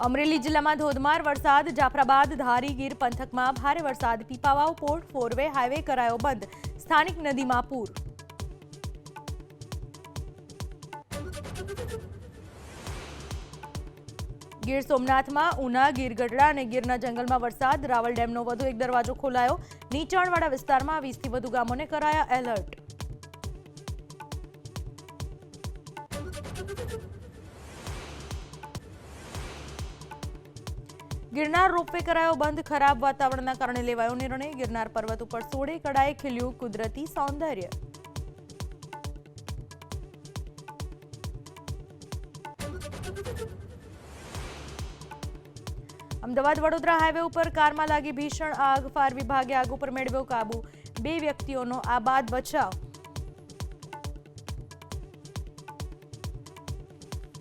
અમરેલી જિલ્લામાં ધોધમાર વરસાદ. જાફરાબાદ ધારી ગીર પંથકમાં ભારે વરસાદ. પીપાવાવ પોર્ટ ફોરવે હાઈવે કરાયો બંધ. સ્થાનિક નદીમાં પૂર. ગીર સોમનાથમાં ઉના, ગીર ગઢડા અને ગીરના જંગલમાં વરસાદ. રાવલ ડેમનો વધુ એક દરવાજો ખોલાયો. નીચાણવાળા વિસ્તારમાં 20 થી વધુ ગામોને કરાયા એલર્ટ. ગિરનાર રોપવે કરાયો બંધ. ખરાબ વાતાવરણના કારણે લેવાયો નિર્ણય. ગિરનાર પર્વત ઉપર 16 કડાએ ખીલ્યું કુદરતી સૌંદર્ય. અમદાવાદ વડોદરા હાઈવે ઉપર કારમાં લાગી ભીષણ આગ. ફાયર વિભાગે આગ ઉપર મેળવ્યો કાબુ. 2 વ્યક્તિઓનો આબાદ બચાવ.